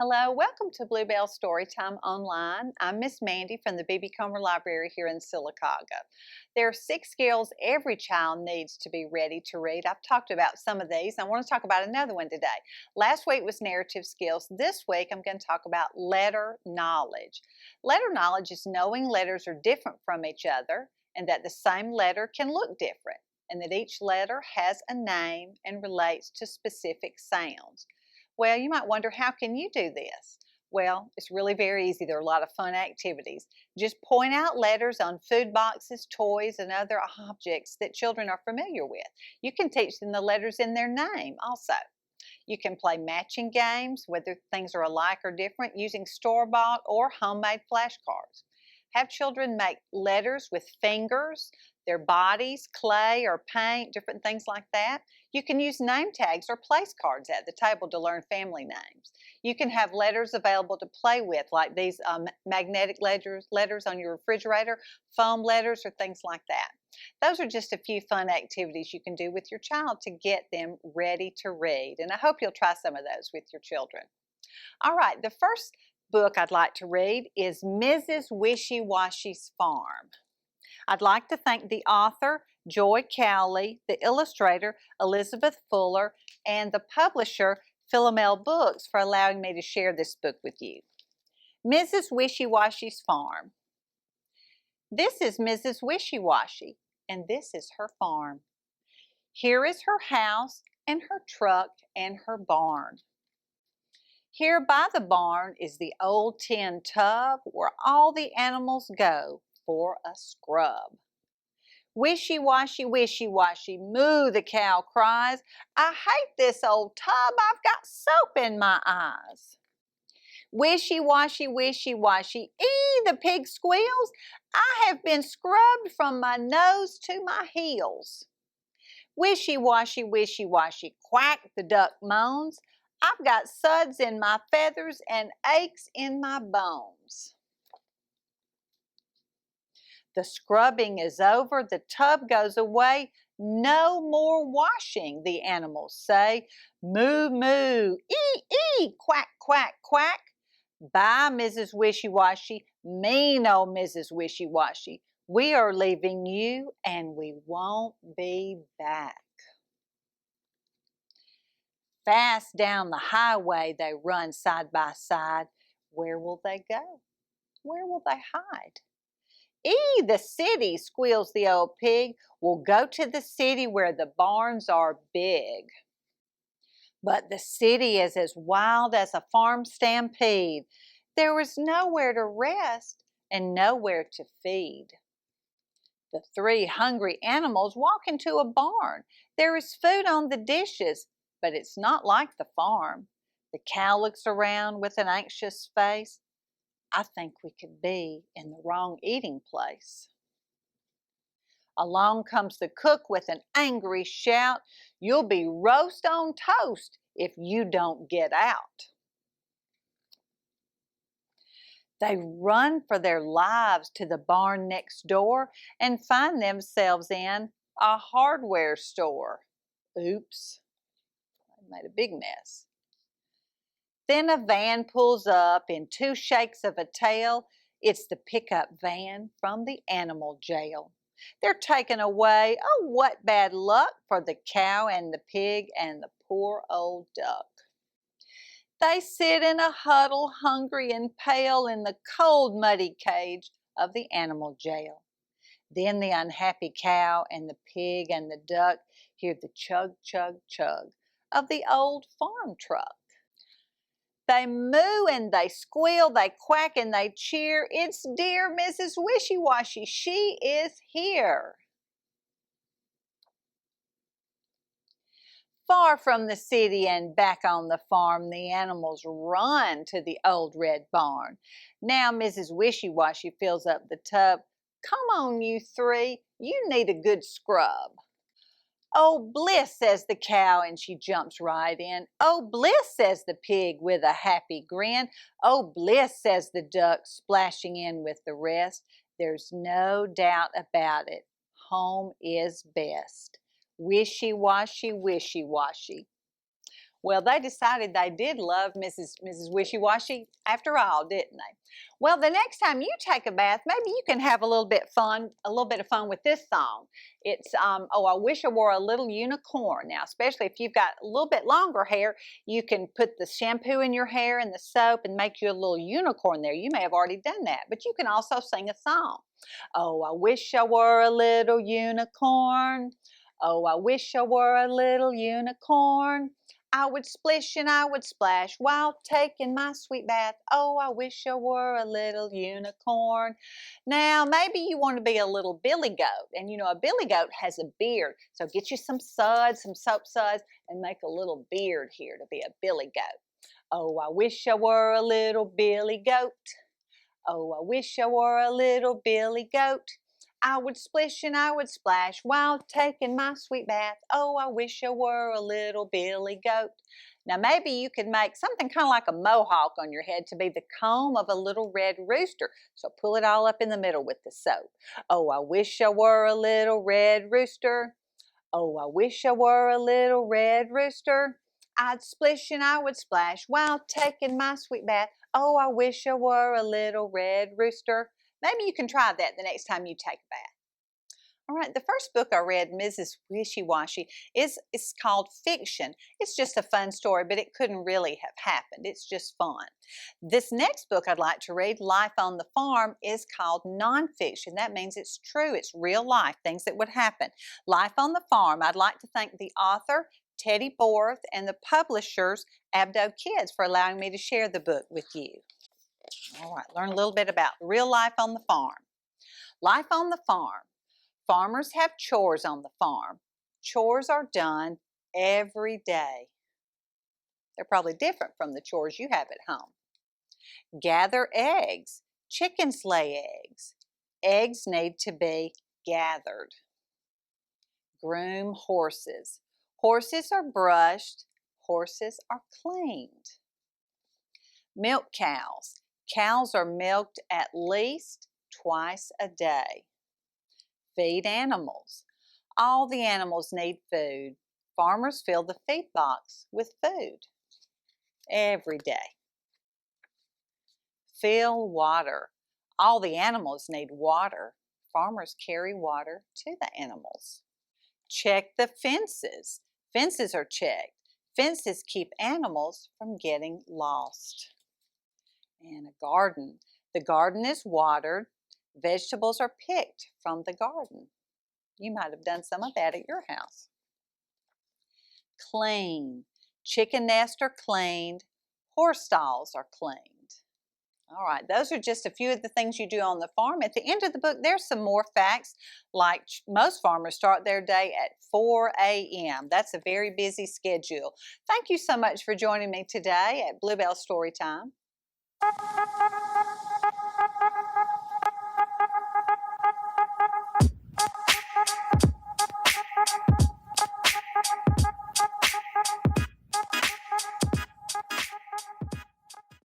Hello, welcome to Bluebell Storytime Online. I'm Miss Mandy from the B.B. Comer Library here in Sylacauga. There are 6 skills every child needs to be ready to read. I've talked about some of these. I want to talk about another one today. Last week was narrative skills. This week I'm going to talk about letter knowledge. Letter knowledge is knowing letters are different from each other and that the same letter can look different and that each letter has a name and relates to specific sounds. Well, you might wonder, how can you do this? Well, it's really very easy. There are a lot of fun activities. Just point out letters on food boxes, toys, and other objects that children are familiar with. You can teach them the letters in their name also. You can play matching games, whether things are alike or different, using store-bought or homemade flashcards. Have children make letters with fingers, their bodies, clay or paint, different things like that. You can use name tags or place cards at the table to learn family names. You can have letters available to play with, like these magnetic letters on your refrigerator, foam letters, or things like that. Those are just a few fun activities you can do with your child to get them ready to read. And I hope you'll try some of those with your children. All right, the first book I'd like to read is Mrs. Wishy-Washy's Farm. I'd like to thank the author, Joy Cowley, the illustrator, Elizabeth Fuller, and the publisher, BBCML Books, for allowing me to share this book with you. Mrs. Wishy-Washy's Farm. This is Mrs. Wishy-Washy, and this is her farm. Here is her house and her truck and her barn. Here by the barn is the old tin tub where all the animals go for a scrub. Wishy-washy, wishy-washy, moo, the cow cries. I hate this old tub, I've got soap in my eyes. Wishy-washy, wishy-washy, ee, the pig squeals. I have been scrubbed from my nose to my heels. Wishy-washy, wishy-washy, quack, the duck moans. I've got suds in my feathers and aches in my bones. The scrubbing is over, the tub goes away. No more washing, the animals say. Moo, moo, ee, ee, quack, quack, quack. Bye, Mrs. Wishy-Washy, mean old Mrs. Wishy-Washy. We are leaving you and we won't be back. Fast down the highway they run side by side. Where will they go? Where will they hide? Ee, the city, squeals the old pig. We'll go to the city where the barns are big. But the city is as wild as a farm stampede. There is nowhere to rest and nowhere to feed. The 3 hungry animals walk into a barn. There is food on the dishes, but it's not like the farm. The cow looks around with an anxious face. I think we could be in the wrong eating place. Along comes the cook with an angry shout. You'll be roast on toast if you don't get out. They run for their lives to the barn next door and find themselves in a hardware store. Oops, I made a big mess. Then a van pulls up in 2 shakes of a tail. It's the pickup van from the animal jail. They're taken away. Oh, what bad luck for the cow and the pig and the poor old duck. They sit in a huddle, hungry and pale, in the cold, muddy cage of the animal jail. Then the unhappy cow and the pig and the duck hear the chug, chug, chug of the old farm truck. They moo and they squeal, they quack and they cheer. It's dear Mrs. Wishy-Washy, she is here. Far from the city and back on the farm, the animals run to the old red barn. Now Mrs. Wishy-Washy fills up the tub. Come on, you 3, you need a good scrub. Oh, bliss, says the cow, and she jumps right in. Oh, bliss, says the pig with a happy grin. Oh, bliss, says the duck, splashing in with the rest. There's no doubt about it. Home is best. Wishy-washy, wishy-washy. Well, they decided they did love Mrs. Wishy-Washy after all, didn't they? Well, the next time you take a bath, maybe you can have a little bit of fun with this song. It's Oh, I Wish I Wore a Little Unicorn. Now, especially if you've got a little bit longer hair, you can put the shampoo in your hair and the soap and make you a little unicorn there. You may have already done that, but you can also sing a song. Oh, I wish I were a little unicorn. Oh, I wish I were a little unicorn. I would splish and I would splash while taking my sweet bath. Oh, I wish I were a little unicorn. Now, maybe you want to be a little billy goat. And you know, a billy goat has a beard. So get you some suds, some soap suds, and make a little beard here to be a billy goat. Oh, I wish I were a little billy goat. Oh, I wish I were a little billy goat. I would splish and I would splash while taking my sweet bath. Oh, I wish I were a little billy goat. Now, maybe you could make something kind of like a mohawk on your head to be the comb of a little red rooster. So pull it all up in the middle with the soap. Oh, I wish I were a little red rooster. Oh, I wish I were a little red rooster. I'd splish and I would splash while taking my sweet bath. Oh, I wish I were a little red rooster. Maybe you can try that the next time you take a bath. All right, the first book I read, Mrs. Wishy-Washy, is called fiction. It's just a fun story, but it couldn't really have happened. It's just fun. This next book I'd like to read, Life on the Farm, is called nonfiction. That means it's true, it's real life, things that would happen. Life on the Farm. I'd like to thank the author, Teddy Borth, and the publishers, Abdo Kids, for allowing me to share the book with you. All right, learn a little bit about real life on the farm. Life on the farm. Farmers have chores on the farm. Chores are done every day. They're probably different from the chores you have at home. Gather eggs. Chickens lay eggs. Eggs need to be gathered. Groom horses. Horses are brushed. Horses are cleaned. Milk cows. Cows are milked at least twice a day. Feed animals. All the animals need food. Farmers fill the feed box with food every day. Fill water. All the animals need water. Farmers carry water to the animals. Check the fences. Fences are checked. Fences keep animals from getting lost. And a garden. The garden is watered. Vegetables are picked from the garden. You might have done some of that at your house. Clean. Chicken nests are cleaned. Horse stalls are cleaned. All right, those are just a few of the things you do on the farm. At the end of the book, there's some more facts, like most farmers start their day at 4 a.m. That's a very busy schedule. Thank you so much for joining me today at Bluebell Storytime.